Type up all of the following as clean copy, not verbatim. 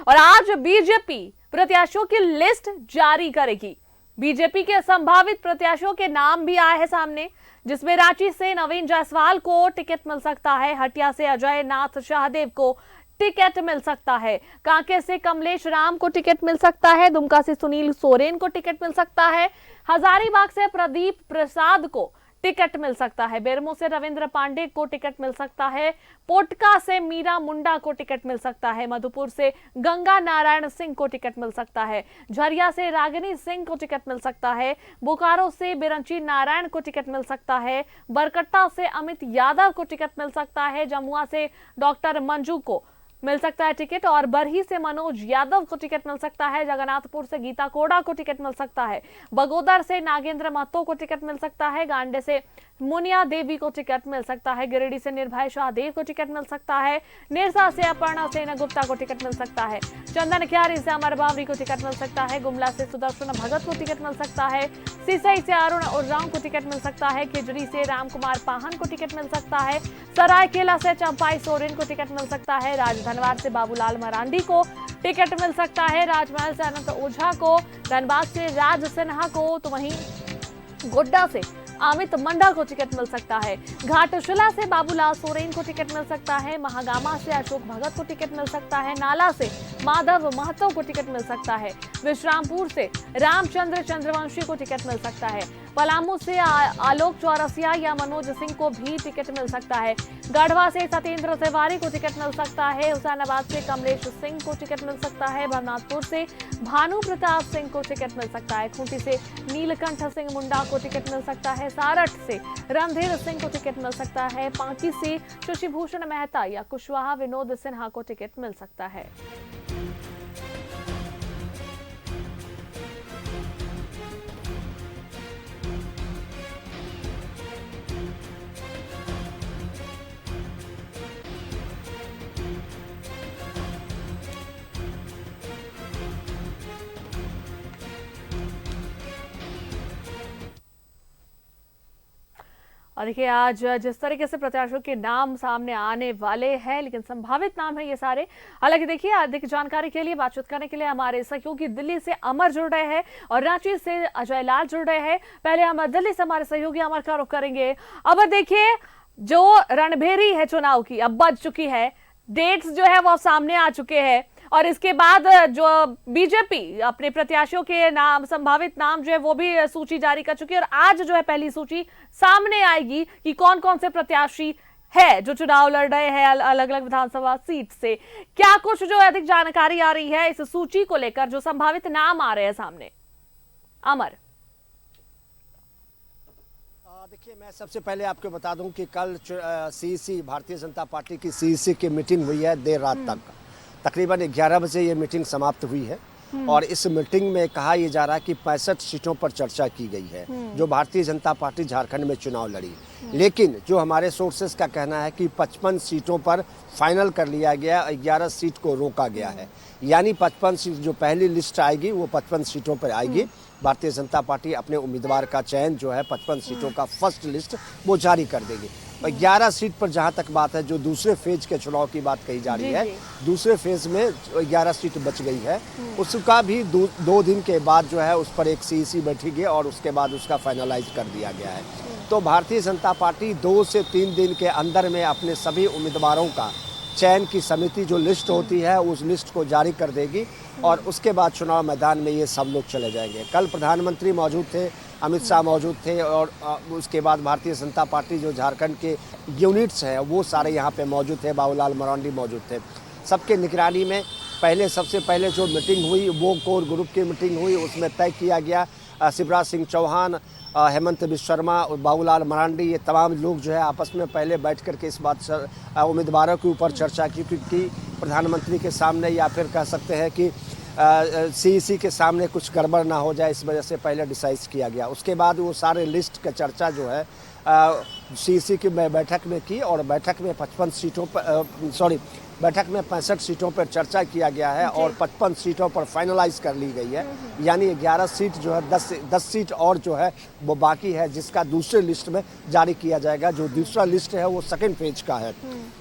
और आज बीजेपी प्रत्याशियों की लिस्ट जारी करेगी। बीजेपी के संभावित प्रत्याशियों के नाम भी आए हैं सामने, जिसमें रांची से नवीन जायसवाल को टिकट मिल सकता है, हटिया से अजय नाथ शाहदेव को टिकट मिल सकता है, कांके से कमलेश राम को टिकट मिल सकता है, दुमका से सुनील सोरेन को टिकट मिल सकता है, हजारीबाग से प्रदीप प्रसाद को टिकट मिल सकता है, बेरमो से रविंद्र पांडे को टिकट मिल सकता है, पोटका से मीरा मुंडा को टिकट मिल सकता है, मधुपुर से गंगा नारायण सिंह को टिकट मिल सकता है, झरिया से रागिनी सिंह को टिकट मिल सकता है, बोकारो से बिरंची नारायण को टिकट मिल सकता है, बरकट्टा से अमित यादव को टिकट मिल सकता है, जमुआ से डॉक्टर मंजू को मिल सकता है टिकट और बरही से मनोज यादव को टिकट मिल सकता है, जगन्नाथपुर से गीता कोड़ा को टिकट मिल सकता है, बगोदर से नागेंद्र महतो को टिकट मिल सकता है, गांडे से मुनिया देवी को टिकट मिल सकता है, गिरिडीह से निर्भय शाहदेव को टिकट मिल सकता है, निरसा से अपर्णा सेना गुप्ता को टिकट मिल सकता है, चंदन क्यारी से अमर बावरी को टिकट मिल सकता है, गुमला से सुदर्शन भगत को टिकट मिल सकता है, सिसई से अरुण उर्राव को टिकट मिल सकता है, खिजड़ी से रामकुमार पाहन को टिकट मिल सकता है, सरायकेला से चंपाई सोरेन को टिकट मिल सकता है, राजधनवार से बाबूलाल मरांडी को टिकट मिल सकता है, राजमहल से अनंत ओझा को, धनबाद से राज सिन्हा को, तो वहीं गोड्डा से अमित मंडा को टिकट मिल सकता है, घाटशिला से बाबूलाल सोरेन को टिकट मिल सकता है, महागामा से अशोक भगत को टिकट मिल सकता है, नाला से माधव महतो को टिकट मिल सकता है, विश्रामपुर से रामचंद्र चंद्रवंशी को टिकट मिल सकता है, पलामू से आलोक चौरसिया या मनोज सिंह को भी टिकट मिल सकता है, गढ़वा से सत्येंद्र तिवारी को टिकट मिल सकता है, हुसैनाबाद से कमलेश सिंह को टिकट मिल सकता है, भवनाथपुर से भानु प्रताप सिंह को टिकट मिल सकता है, खूंटी से नीलकंठ सिंह मुंडा को टिकट मिल सकता है, सारठ से रणधीर सिंह को टिकट मिल सकता है, पांकी से शशिभूषण मेहता या कुशवाहा विनोद सिन्हा को टिकट मिल सकता है। और देखिए आज जिस तरीके से प्रत्याशियों के नाम सामने आने वाले हैं, लेकिन संभावित नाम है ये सारे। हालांकि देखिए अधिक जानकारी के लिए बातचीत करने के लिए हमारे सहयोगी दिल्ली से अमर जुड़ रहे हैं और रांची से अजय लाल जुड़ रहे हैं। पहले हम दिल्ली से हमारे सहयोगी अमर का रुख करेंगे। अमर देखिए जो रणभेरी है चुनाव की अब बज चुकी है, डेट्स जो है वो सामने आ चुके हैं और इसके बाद जो बीजेपी अपने प्रत्याशियों के नाम संभावित नाम जो है वो भी सूची जारी कर चुकी है और आज जो है पहली सूची सामने आएगी कि कौन कौन से प्रत्याशी है जो चुनाव लड़ रहे हैं अलग अलग विधानसभा सीट से। क्या कुछ जो अधिक जानकारी आ रही है इस सूची को लेकर, जो संभावित नाम आ रहे हैं सामने? अमर देखिए, मैं सबसे पहले आपको बता दूं कि कल सीईसी भारतीय जनता पार्टी की सीईसी की मीटिंग हुई है देर रात तक। तकरीबन 11 बजे ये मीटिंग समाप्त हुई है और इस मीटिंग में कहा यह जा रहा है कि 65 सीटों पर चर्चा की गई है जो भारतीय जनता पार्टी झारखंड में चुनाव लड़ी। लेकिन जो हमारे सोर्सेस का कहना है कि 55 सीटों पर फाइनल कर लिया गया, 11 सीट को रोका गया है। यानी 55 सीट जो पहली लिस्ट आएगी वो 55 सीटों पर आएगी। भारतीय जनता पार्टी अपने उम्मीदवार का चयन जो है 55 सीटों का फर्स्ट लिस्ट वो जारी कर देगी। और 11 सीट पर जहां तक बात है, जो दूसरे फेज के चुनाव की बात कही जा रही है, दूसरे फेज में 11 सीट बच गई है, उसका भी दो दिन के बाद जो है उस पर एक सीईसी बैठेगी और उसके बाद उसका फाइनलाइज कर दिया गया है। तो भारतीय जनता पार्टी 2 से 3 दिन के अंदर में अपने सभी उम्मीदवारों का चयन की समिति जो लिस्ट होती है उस लिस्ट को जारी कर देगी और उसके बाद चुनाव मैदान में ये सब लोग चले जाएंगे। कल प्रधानमंत्री मौजूद थे, अमित शाह मौजूद थे और उसके बाद भारतीय जनता पार्टी जो झारखंड के यूनिट्स हैं वो सारे यहाँ पे मौजूद थे, बाबूलाल मरांडी मौजूद थे। सबके निगरानी में सबसे पहले जो मीटिंग हुई वो कोर ग्रुप की मीटिंग हुई। उसमें तय किया गया शिवराज सिंह चौहान, हेमंत बिश्व शर्मा और बाबूलाल मरांडी ये तमाम लोग जो है आपस में पहले बैठ करके इस बात उम्मीदवारों के ऊपर चर्चा की कि प्रधानमंत्री के सामने या फिर कह सकते हैं कि सीईसी के सामने कुछ गड़बड़ ना हो जाए, इस वजह से पहले डिसाइड किया गया। उसके बाद वो सारे लिस्ट का चर्चा जो है सीईसी की बैठक में की और बैठक में 55 सीटों पर बैठक में 65 सीटों पर चर्चा किया गया है और 55 सीटों पर फाइनलाइज कर ली गई है। यानी 11 सीट जो है 10 सीट और जो है वो बाकी है, जिसका दूसरे लिस्ट में जारी किया जाएगा। जो दूसरा लिस्ट है वो सेकंड पेज का है।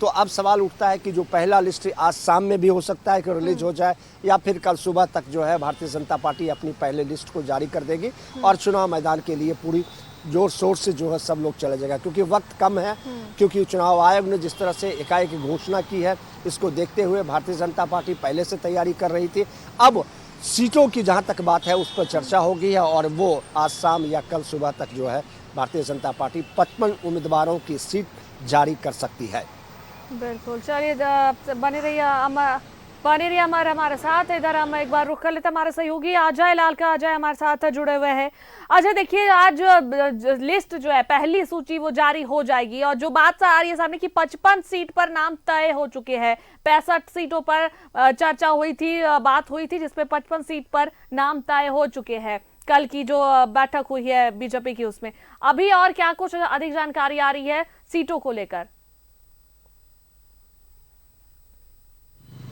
तो अब सवाल उठता है कि जो पहला लिस्ट आज शाम में भी हो सकता है कि रिलीज हो जाए, या फिर कल सुबह तक जो है भारतीय जनता पार्टी अपनी पहले लिस्ट को जारी कर देगी और चुनाव मैदान के लिए पूरी जोर शोर से जो है सब लोग चले जाएगा, क्योंकि वक्त कम है। क्योंकि चुनाव आयोग ने जिस तरह से एकाएक घोषणा की है, इसको देखते हुए भारतीय जनता पार्टी पहले से तैयारी कर रही थी। अब सीटों की जहां तक बात है उस पर चर्चा हो गई है और वो आज शाम या कल सुबह तक जो है भारतीय जनता पार्टी 55 उम्मीदवारों की सीट जारी कर सकती है। बिल्कुल, चलिए बने रहिए हमारे साथ। इधर हम एक बार रुख कर लेते हैं, हमारे सहयोगी अजय लाल का अजय हमारे साथ जुड़े हुए हैं। अजय, देखिए आज लिस्ट जो है पहली सूची वो जारी हो जाएगी और जो बात आ रही है सामने कि 55 सीट पर नाम तय हो चुके हैं। 65 सीटों पर चर्चा हुई थी, बात हुई थी, जिसपे 55 सीट पर नाम तय हो चुके हैं। कल की जो बैठक हुई है बीजेपी की, उसमें अभी और क्या कुछ अधिक जानकारी आ रही है सीटों को लेकर?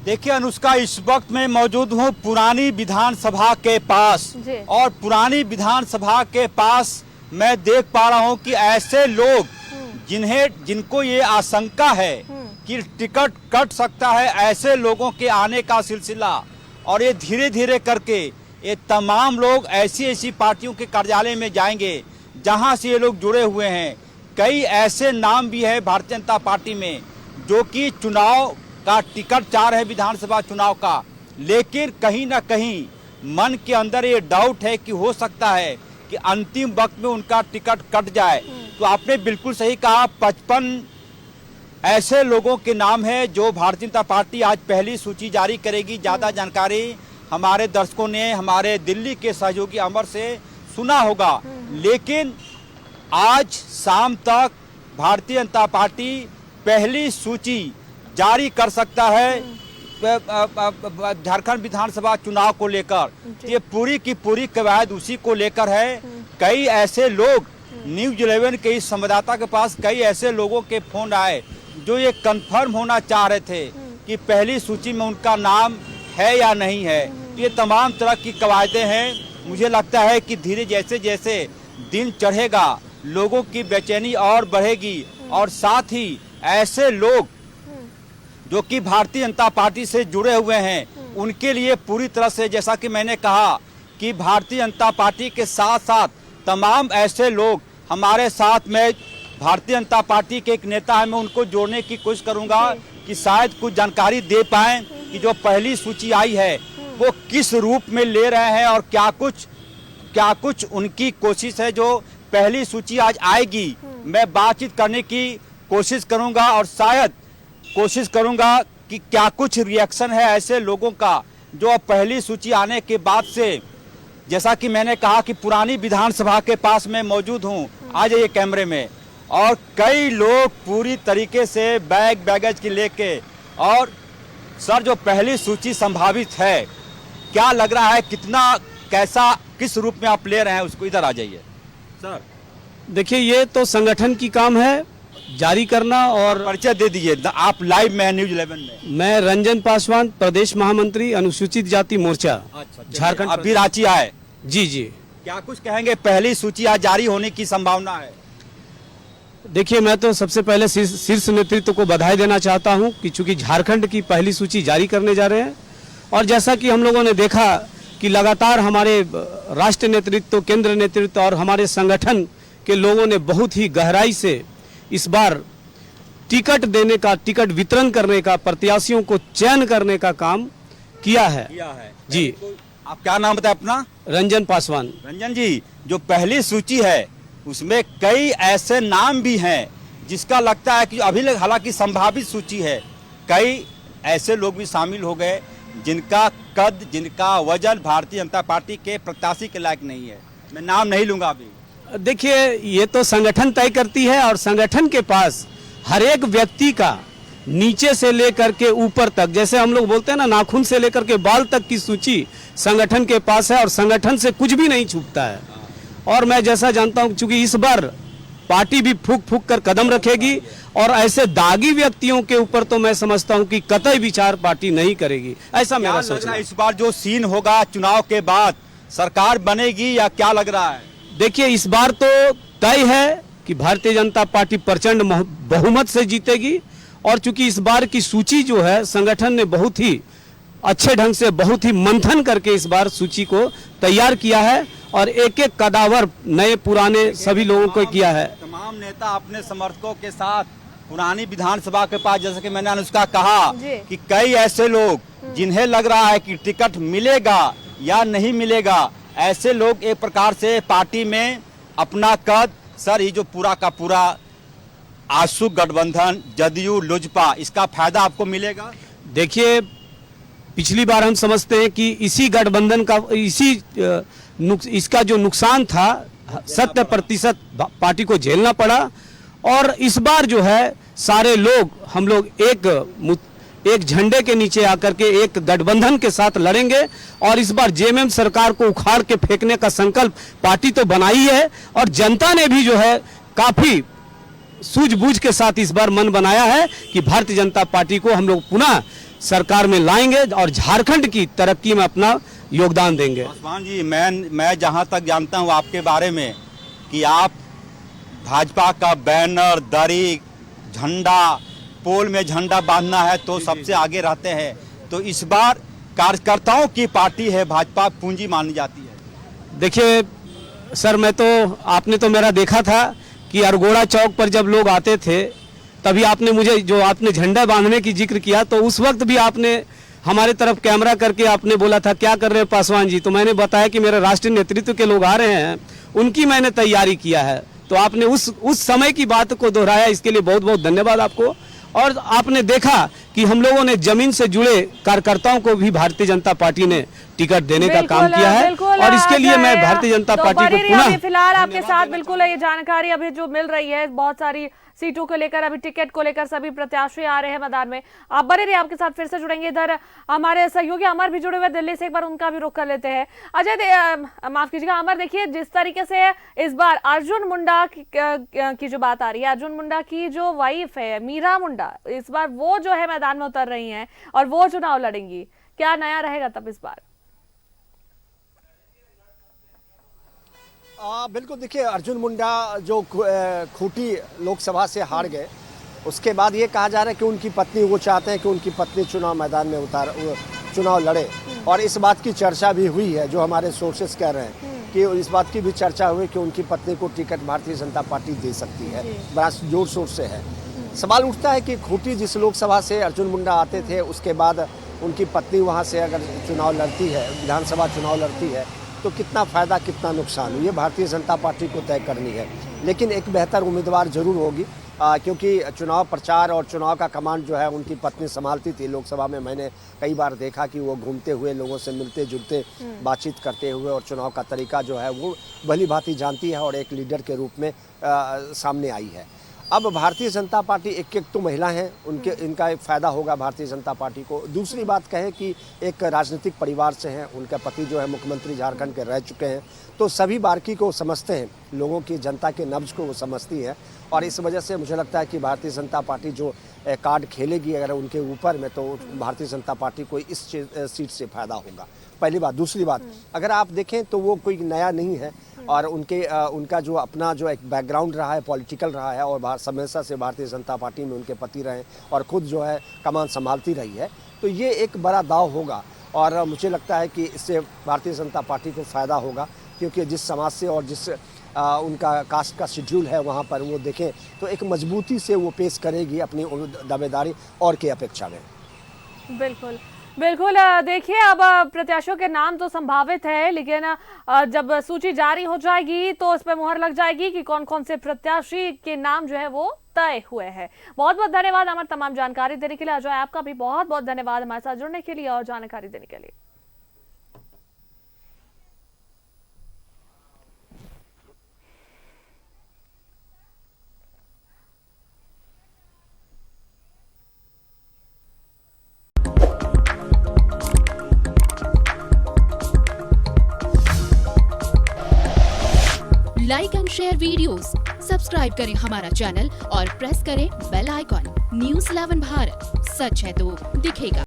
देखिए अनुष्का, इस वक्त मैं मौजूद हूँ पुरानी विधानसभा के पास और पुरानी विधानसभा के पास मैं देख पा रहा हूँ कि ऐसे लोग जिनको ये आशंका है कि टिकट कट सकता है, ऐसे लोगों के आने का सिलसिला, और ये धीरे धीरे करके ये तमाम लोग ऐसी पार्टियों के कार्यालय में जाएंगे जहाँ से ये लोग जुड़े हुए हैं। कई ऐसे नाम भी है भारतीय जनता पार्टी में जो कि चुनाव का टिकट चाह रहे विधानसभा चुनाव का, लेकिन कहीं ना कहीं मन के अंदर ये डाउट है कि हो सकता है कि अंतिम वक्त में उनका टिकट कट जाए। तो आपने बिल्कुल सही कहा, 55 ऐसे लोगों के नाम है जो भारतीय जनता पार्टी आज पहली सूची जारी करेगी। ज्यादा जानकारी हमारे दर्शकों ने हमारे दिल्ली के सहयोगी अमर से सुना होगा, लेकिन आज शाम तक भारतीय जनता पार्टी पहली सूची जारी कर सकता है झारखंड विधानसभा चुनाव को लेकर। ये पूरी की पूरी कवायद उसी को लेकर है। कई ऐसे लोग न्यूज़ 11 के इस संवाददाता के पास कई ऐसे लोगों के फोन आए जो ये कंफर्म होना चाह रहे थे कि पहली सूची में उनका नाम है या नहीं है। ये तमाम तरह की कवायदें हैं। मुझे लगता है कि धीरे जैसे जैसे दिन चढ़ेगा लोगों की बेचैनी और बढ़ेगी और साथ ही ऐसे लोग जो कि भारतीय जनता पार्टी से जुड़े हुए हैं उनके लिए पूरी तरह से, जैसा कि मैंने कहा कि भारतीय जनता पार्टी के साथ साथ तमाम ऐसे लोग हमारे साथ में भारतीय जनता पार्टी के एक नेता है, मैं उनको जोड़ने की कोशिश करूंगा कि शायद कुछ जानकारी दे पाएं कि जो पहली सूची आई है वो किस रूप में ले रहे हैं और क्या कुछ उनकी कोशिश है जो पहली सूची आज आएगी। मैं बातचीत करने की कोशिश करूंगा और शायद कोशिश करूंगा कि क्या कुछ रिएक्शन है ऐसे लोगों का जो अब पहली सूची आने के बाद से, जैसा कि मैंने कहा कि पुरानी विधानसभा के पास मैं मौजूद हूं, आ जाइए कैमरे में, और कई लोग पूरी तरीके से बैगेज की लेके, और सर जो पहली सूची संभावित है क्या लग रहा है, कितना कैसा किस रूप में आप ले रहे हैं उसको, इधर आ जाइए सर। देखिए ये तो संगठन की काम है जारी करना, और परिचय दे दीजिए, आप लाइव में न्यूज़ 11 में। मैं रंजन पासवान, प्रदेश महामंत्री अनुसूचित जाति मोर्चा झारखंड। अभी रांची आए? जी। क्या कुछ कहेंगे, पहली सूची आज जारी होने की संभावना है? देखिए मैं तो सबसे पहले शीर्ष नेतृत्व को बधाई देना चाहता हूं कि चूंकि झारखंड की पहली सूची जारी करने जा रहे हैं, और जैसा कि हम लोगों ने देखा कि लगातार हमारे राष्ट्रीय नेतृत्व, केंद्र नेतृत्व और हमारे संगठन के लोगों ने बहुत ही गहराई से इस बार टिकट देने का, टिकट वितरण करने का, प्रत्याशियों को चयन करने का काम किया है जी। आप क्या नाम बताए अपना? रंजन पासवान। रंजन जी, जो पहली सूची है उसमें कई ऐसे नाम भी हैं जिसका लगता है कि अभी हालांकि संभावित सूची है, कई ऐसे लोग भी शामिल हो गए जिनका कद, जिनका वजन भारतीय जनता पार्टी के प्रत्याशी के लायक नहीं है। मैं नाम नहीं लूंगा अभी। देखिए ये तो संगठन तय करती है, और संगठन के पास हर एक व्यक्ति का नीचे से लेकर के ऊपर तक, जैसे हम लोग बोलते हैं ना, नाखून से लेकर के बाल तक की सूची संगठन के पास है, और संगठन से कुछ भी नहीं छूटता है। और मैं जैसा जानता हूं, चूंकि इस बार पार्टी भी फूक फूक कर कदम रखेगी और ऐसे दागी व्यक्तियों के ऊपर तो मैं समझता हूं कि कतई विचार पार्टी नहीं करेगी। ऐसा मेरा सोचना है। इस बार जो सीन होगा चुनाव के बाद सरकार बनेगी या क्या लग रहा है? देखिए, इस बार तो तय है कि भारतीय जनता पार्टी प्रचंड बहुमत से जीतेगी और चूंकि इस बार की सूची जो है संगठन ने बहुत ही अच्छे ढंग से, बहुत ही मंथन करके इस बार सूची को तैयार किया है और एक एक कदावर नए पुराने सभी लोगों को किया है। तमाम नेता अपने समर्थकों के साथ पुरानी विधानसभा के पास, जैसे कि मैंने अनुष्का कहा कि कई ऐसे लोग जिन्हें लग रहा है कि टिकट मिलेगा या नहीं मिलेगा, ऐसे लोग एक प्रकार से पार्टी में अपना कद, सर ये जो पूरा का पूरा आशु गठबंधन जदयू लोजपा, इसका फायदा आपको मिलेगा? देखिए, पिछली बार हम समझते हैं कि इसी गठबंधन का इसका जो नुकसान था 70% पार्टी को झेलना पड़ा और इस बार जो है सारे लोग, हम लोग एक झंडे के नीचे आकर के एक गठबंधन के साथ लड़ेंगे और इस बार जेएमएम सरकार को उखाड़ के फेंकने का संकल्प पार्टी तो बनाई है और जनता ने भी जो है काफी सूझबूझ के साथ इस बार मन बनाया है कि भारतीय जनता पार्टी को हम लोग पुनः सरकार में लाएंगे और झारखंड की तरक्की में अपना योगदान देंगे। पासवान जी, मैं जहां तक जानता हूं आपके बारे में कि आप भाजपा का बैनर, दरी, झंडा, पोल में झंडा बांधना है तो सबसे आगे रहते हैं, तो इस बार कार्यकर्ताओं की पार्टी है भाजपा, पूंजी मानी जाती है। देखिए सर, आपने तो मेरा देखा था कि अरगोड़ा चौक पर जब लोग आते थे तभी आपने आपने झंडा बांधने की जिक्र किया तो उस वक्त भी आपने हमारे तरफ कैमरा करके आपने बोला था क्या कर रहे हैं पासवान जी, तो मैंने बताया कि मेरे राष्ट्रीय नेतृत्व के लोग आ रहे हैं, उनकी मैंने तैयारी किया है। तो आपने उस समय की बात को दोहराया, इसके लिए बहुत बहुत धन्यवाद आपको। और आपने देखा कि हम लोगों ने जमीन से जुड़े कार्यकर्ताओं को भी भारतीय जनता पार्टी ने टिकट देने का काम किया है और इसके लिए मैं भारतीय जनता पार्टी को पुनः फिलहाल आपके साथ बिल्कुल ये जानकारी अभी जो मिल रही है, बहुत सारी सीटों को लेकर, अभी टिकट को लेकर सभी प्रत्याशी आ रहे हैं मैदान में। आप बने रहिए, आपके साथ फिर से जुड़ेंगे। इधर हमारे सहयोगी अमर भी जुड़े हुए दिल्ली से, एक बार उनका भी रुख कर लेते हैं। अजय, माफ कीजिएगा अमर, देखिए जिस तरीके से इस बार अर्जुन मुंडा की जो बात आ रही है, अर्जुन मुंडा की जो वाइफ है मीरा मुंडा, इस बार वो जो है मैदान में उतर रही हैं और वो चुनाव लड़ेंगी, क्या नया रहेगा तब इस बार? बिल्कुल, देखिए अर्जुन मुंडा जो खूंटी लोकसभा से हार गए, उसके बाद ये कहा जा रहा है कि उनकी पत्नी, वो चाहते हैं कि उनकी पत्नी चुनाव मैदान में चुनाव लड़े और इस बात की चर्चा भी हुई है, जो हमारे सोर्सेस कह रहे हैं कि इस बात की भी चर्चा हुई कि उनकी पत्नी को टिकट भारतीय जनता पार्टी दे सकती है, बड़ा जोर शोर से है। सवाल उठता है कि खूंटी जिस लोकसभा से अर्जुन मुंडा आते थे, उसके बाद उनकी पत्नी वहाँ से अगर चुनाव लड़ती है, विधानसभा चुनाव लड़ती है, तो कितना फ़ायदा कितना नुकसान, ये भारतीय जनता पार्टी को तय करनी है। लेकिन एक बेहतर उम्मीदवार जरूर होगी, क्योंकि चुनाव प्रचार और चुनाव का कमांड जो है उनकी पत्नी संभालती थी। लोकसभा में मैंने कई बार देखा कि वो घूमते हुए लोगों से मिलते जुलते, बातचीत करते हुए और चुनाव का तरीका जो है वो भली भांति जानती है और एक लीडर के रूप में सामने आई है। अब भारतीय जनता पार्टी, एक तो महिला हैं, इनका एक फ़ायदा होगा भारतीय जनता पार्टी को। दूसरी बात कहें कि एक राजनीतिक परिवार से हैं, उनका पति जो है मुख्यमंत्री झारखंड के रह चुके हैं, तो सभी बारीकी को समझते हैं, लोगों की, जनता के नब्ज को वो समझती है और इस वजह से मुझे लगता है कि भारतीय जनता पार्टी जो कार्ड खेलेगी अगर उनके ऊपर में, तो भारतीय जनता पार्टी को इस सीट से फ़ायदा होगा, पहली बात। दूसरी बात, अगर आप देखें तो वो कोई नया नहीं है और उनका जो अपना जो एक बैकग्राउंड रहा है, पॉलिटिकल रहा है और हमेशा से भारतीय जनता पार्टी में उनके पति रहे और खुद जो है कमान संभालती रही है, तो ये एक बड़ा दाव होगा और मुझे लगता है कि इससे भारतीय जनता पार्टी को फ़ायदा होगा, क्योंकि जिस समाज से और जिस उनका कास्ट का शेड्यूल है वहाँ पर वो देखें तो एक मजबूती से वो पेश करेगी अपनी दावेदारी और की अपेक्षा में। बिल्कुल बिल्कुल, देखिए अब प्रत्याशियों के नाम तो संभावित है, लेकिन जब सूची जारी हो जाएगी तो इस पर मुहर लग जाएगी कि कौन कौन से प्रत्याशी के नाम जो है वो तय हुए हैं। बहुत बहुत धन्यवाद हमारी तमाम जानकारी देने के लिए। अजय, आपका भी बहुत बहुत धन्यवाद हमारे साथ जुड़ने के लिए और जानकारी देने के लिए। Like and share videos, subscribe करें हमारा चैनल और प्रेस करें बेल आइकॉन। न्यूज़ 11 भारत, सच है तो दिखेगा।